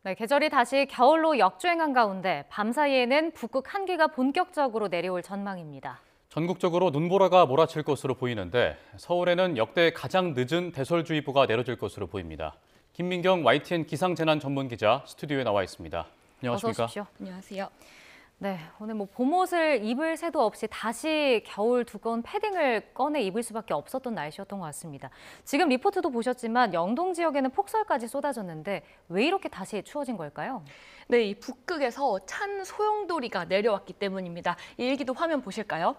네, 계절이 다시 겨울로 역주행한 가운데 밤사이에는 북극 한기가 본격적으로 내려올 전망입니다. 전국적으로 눈보라가 몰아칠 것으로 보이는데 서울에는 역대 가장 늦은 대설주의보가 내려질 것으로 보입니다. 김민경 YTN 기상재난 전문 기자 스튜디오에 나와 있습니다. 안녕하십니까? 어서 오십시오. 안녕하세요. 네, 오늘 봄옷을 입을 새도 없이 다시 겨울 두꺼운 패딩을 꺼내 입을 수밖에 없었던 날씨였던 것 같습니다. 지금 리포트도 보셨지만 영동 지역에는 폭설까지 쏟아졌는데 왜 이렇게 다시 추워진 걸까요? 네, 이 북극에서 찬 소용돌이가 내려왔기 때문입니다. 이 일기도 화면 보실까요?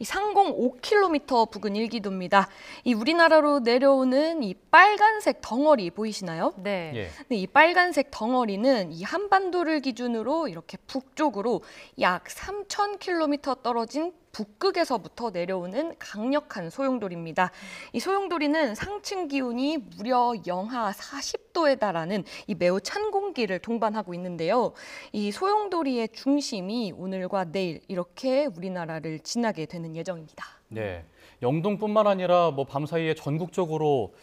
이 상공 5km 부근 일기도입니다. 이 우리나라로 내려오는 이 빨간색 덩어리 보이시나요? 네. 예. 네, 이 빨간색 덩어리는 이 한반도를 기준으로 이렇게 북쪽으로 약 3,000km 떨어진 북극에서부터 내려오는 강력한 소용돌이입니다. 이 소용돌이는 상층 기온이 무려 영하 40도에 달하는 이 매우 찬 공기를 동반하고 있는데요. 이 소용돌이의 중심이 오늘과 내일 이렇게 우리나라를 지나게 되는 예정입니다. 네. 영동뿐만 아니라 밤사이에 전국적으로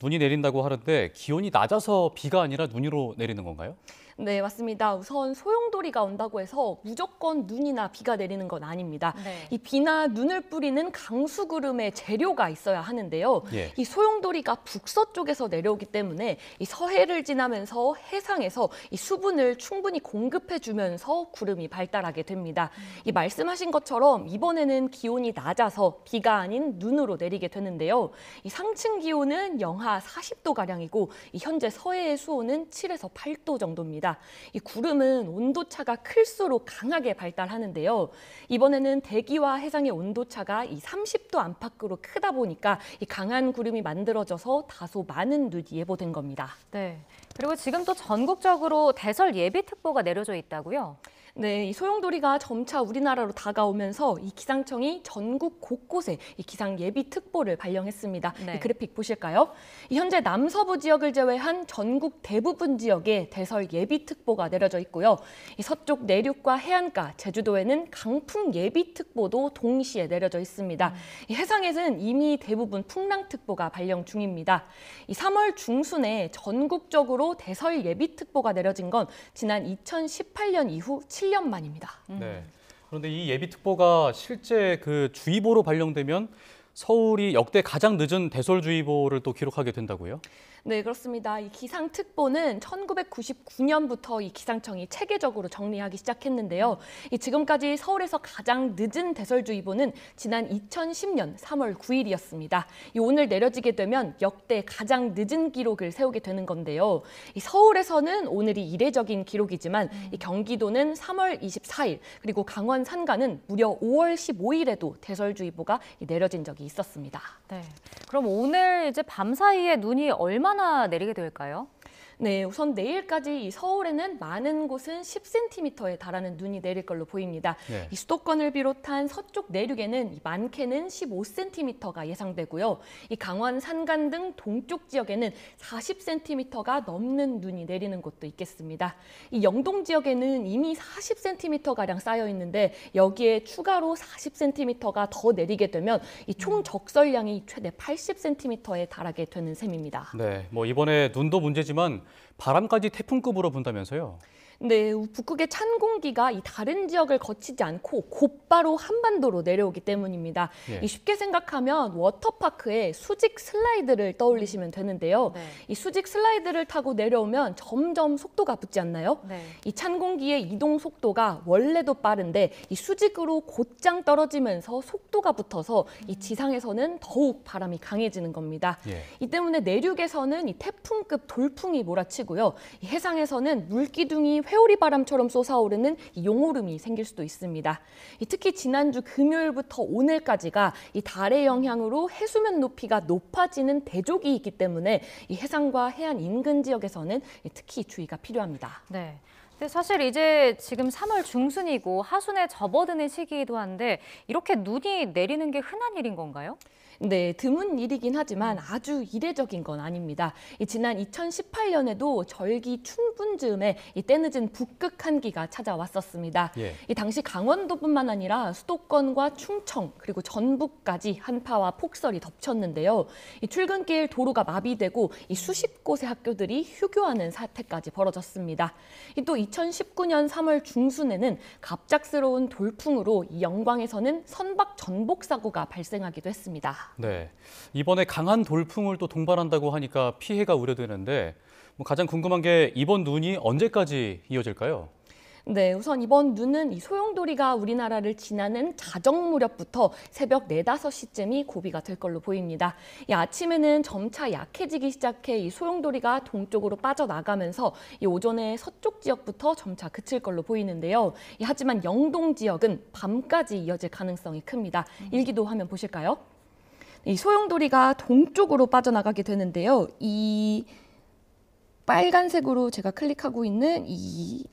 눈이 내린다고 하는데 기온이 낮아서 비가 아니라 눈으로 내리는 건가요? 네, 맞습니다. 우선 소용돌이가 온다고 해서 무조건 눈이나 비가 내리는 건 아닙니다. 네. 이 비나 눈을 뿌리는 강수구름의 재료가 있어야 하는데요. 예. 이 소용돌이가 북서쪽에서 내려오기 때문에 이 서해를 지나면서 해상에서 이 수분을 충분히 공급해주면서 구름이 발달하게 됩니다. 이 말씀하신 것처럼 이번에는 기온이 낮아서 비가 아닌 눈으로 내리게 되는데요. 이 상층 기온은 영하 40도가량이고 이 현재 서해의 수온은 7에서 8도 정도입니다. 이 구름은 온도차가 클수록 강하게 발달하는데요. 이번에는 대기와 해상의 온도차가 이 30도 안팎으로 크다 보니까 이 강한 구름이 만들어져서 다소 많은 눈이 예보된 겁니다. 네. 그리고 지금 또 전국적으로 대설 예비특보가 내려져 있다고요? 네, 이 소용돌이가 점차 우리나라로 다가오면서 이 기상청이 전국 곳곳에 이 기상 예비 특보를 발령했습니다. 네. 이 그래픽 보실까요? 이 현재 남서부 지역을 제외한 전국 대부분 지역에 대설 예비 특보가 내려져 있고요. 이 서쪽 내륙과 해안가, 제주도에는 강풍 예비 특보도 동시에 내려져 있습니다. 이 해상에는 이미 대부분 풍랑 특보가 발령 중입니다. 이 3월 중순에 전국적으로 대설 예비 특보가 내려진 건 지난 2018년 이후 7년 만입니다. 네. 그런데 이 예비특보가 실제 그 주의보로 발령되면 서울이 역대 가장 늦은 대설주의보를 또 기록하게 된다고요? 네, 그렇습니다. 이 기상특보는 1999년부터 이 기상청이 체계적으로 정리하기 시작했는데요. 이 지금까지 서울에서 가장 늦은 대설주의보는 지난 2010년 3월 9일이었습니다. 이 오늘 내려지게 되면 역대 가장 늦은 기록을 세우게 되는 건데요. 이 서울에서는 오늘이 이례적인 기록이지만 이 경기도는 3월 24일 그리고 강원 산간은 무려 5월 15일에도 대설주의보가 내려진 적이 있었습니다. 네. 그럼 오늘 이제 밤사이에 눈이 얼마나 내리게 될까요? 네, 우선 내일까지 이 서울에는 많은 곳은 10cm에 달하는 눈이 내릴 걸로 보입니다. 네. 이 수도권을 비롯한 서쪽 내륙에는 많게는 15cm가 예상되고요. 이 강원 산간 등 동쪽 지역에는 40cm가 넘는 눈이 내리는 곳도 있겠습니다. 이 영동 지역에는 이미 40cm가량 쌓여 있는데 여기에 추가로 40cm가 더 내리게 되면 이 총 적설량이 최대 80cm에 달하게 되는 셈입니다. 네. 이번에 눈도 문제지만 바람까지 태풍급으로 분다면서요? 네, 북극의 찬 공기가 이 다른 지역을 거치지 않고 곧바로 한반도로 내려오기 때문입니다. 예. 이 쉽게 생각하면 워터파크의 수직 슬라이드를 떠올리시면 되는데요. 네. 이 수직 슬라이드를 타고 내려오면 점점 속도가 붙지 않나요? 네. 이 찬 공기의 이동 속도가 원래도 빠른데 이 수직으로 곧장 떨어지면서 속도가 붙어서 이 지상에서는 더욱 바람이 강해지는 겁니다. 예. 이 때문에 내륙에서는 이 태풍급 돌풍이 몰아치고요. 이 해상에서는 물기둥이 회오리 바람처럼 솟아오르는 이 용오름이 생길 수도 있습니다. 특히 지난주 금요일부터 오늘까지가 이 달의 영향으로 해수면 높이가 높아지는 대조기 있기 때문에 이 해상과 해안 인근 지역에서는 특히 주의가 필요합니다. 네. 근데 사실 이제 지금 3월 중순이고 하순에 접어드는 시기이기도 한데 이렇게 눈이 내리는 게 흔한 일인 건가요? 네, 드문 일이긴 하지만 아주 이례적인 건 아닙니다. 지난 2018년에도 절기 춘 10분쯤에 이 때늦은 북극 한기가 찾아왔었습니다. 예. 이 당시 강원도뿐만 아니라 수도권과 충청 그리고 전북까지 한파와 폭설이 덮쳤는데요. 이 출근길 도로가 마비되고 이 수십 곳의 학교들이 휴교하는 사태까지 벌어졌습니다. 또 2019년 3월 중순에는 갑작스러운 돌풍으로 이 영광에서는 선박 전복 사고가 발생하기도 했습니다. 네. 이번에 강한 돌풍을 또 동반한다고 하니까 피해가 우려되는데 가장 궁금한 게 이번 눈이 언제까지 이어질까요? 네, 우선 이번 눈은 이 소용돌이가 우리나라를 지나는 자정 무렵부터 새벽 4, 5시쯤이 고비가 될 걸로 보입니다. 이 아침에는 점차 약해지기 시작해 이 소용돌이가 동쪽으로 빠져나가면서 이 오전에 서쪽 지역부터 점차 그칠 걸로 보이는데요. 하지만 영동 지역은 밤까지 이어질 가능성이 큽니다. 일기도 화면 보실까요? 이 소용돌이가 동쪽으로 빠져나가게 되는데요. 이 빨간색으로 제가 클릭하고 있는 이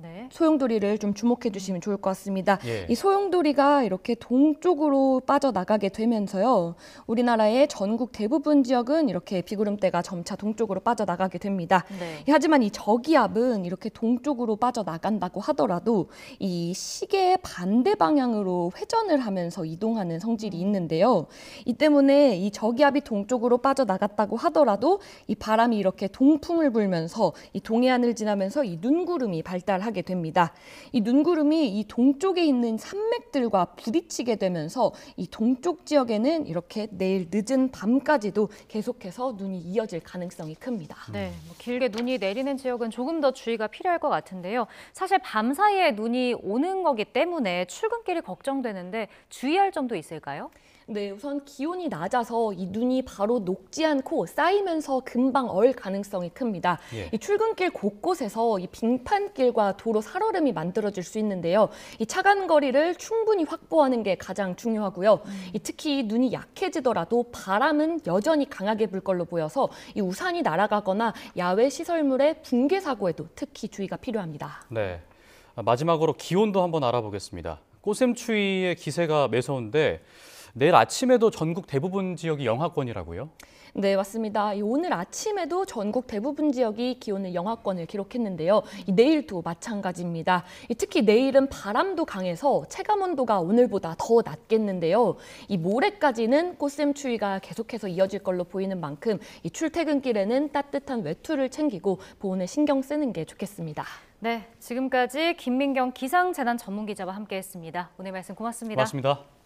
네. 소용돌이를 좀 주목해 주시면 좋을 것 같습니다. 예. 이 소용돌이가 이렇게 동쪽으로 빠져나가게 되면서요. 우리나라의 전국 대부분 지역은 이렇게 비구름대가 점차 동쪽으로 빠져나가게 됩니다. 네. 하지만 이 저기압은 이렇게 동쪽으로 빠져나간다고 하더라도 이 시계의 반대 방향으로 회전을 하면서 이동하는 성질이 있는데요. 이 때문에 이 저기압이 동쪽으로 빠져나갔다고 하더라도 이 바람이 이렇게 동풍을 불면서 이 동해안을 지나면서 이 눈구름이 발달하게 됩니다. 이 눈구름이 이 동쪽에 있는 산맥들과 부딪히게 되면서 이 동쪽 지역에는 이렇게 내일 늦은 밤까지도 계속해서 눈이 이어질 가능성이 큽니다. 네, 길게 눈이 내리는 지역은 조금 더 주의가 필요할 것 같은데요. 사실 밤 사이에 눈이 오는 거기 때문에 출근길이 걱정되는데 주의할 점도 있을까요? 네, 우선 기온이 낮아서 이 눈이 바로 녹지 않고 쌓이면서 금방 얼 가능성이 큽니다. 예. 이 출근길 곳곳에서 이 빙판길과 도로 살얼음이 만들어질 수 있는데요. 이 차간 거리를 충분히 확보하는 게 가장 중요하고요. 특히 눈이 약해지더라도 바람은 여전히 강하게 불 걸로 보여서 이 우산이 날아가거나 야외 시설물의 붕괴 사고에도 특히 주의가 필요합니다. 네. 마지막으로 기온도 한번 알아보겠습니다. 꽃샘추위의 기세가 매서운데 내일 아침에도 전국 대부분 지역이 영하권이라고요? 네, 맞습니다. 오늘 아침에도 전국 대부분 지역이 기온을 영하권을 기록했는데요. 내일도 마찬가지입니다. 특히 내일은 바람도 강해서 체감 온도가 오늘보다 더 낮겠는데요. 모레까지는 꽃샘추위가 계속해서 이어질 걸로 보이는 만큼 이 출퇴근길에는 따뜻한 외투를 챙기고 보온에 신경 쓰는 게 좋겠습니다. 네, 지금까지 김민경 기상재난 전문기자와 함께했습니다. 오늘 말씀 고맙습니다. 고맙습니다.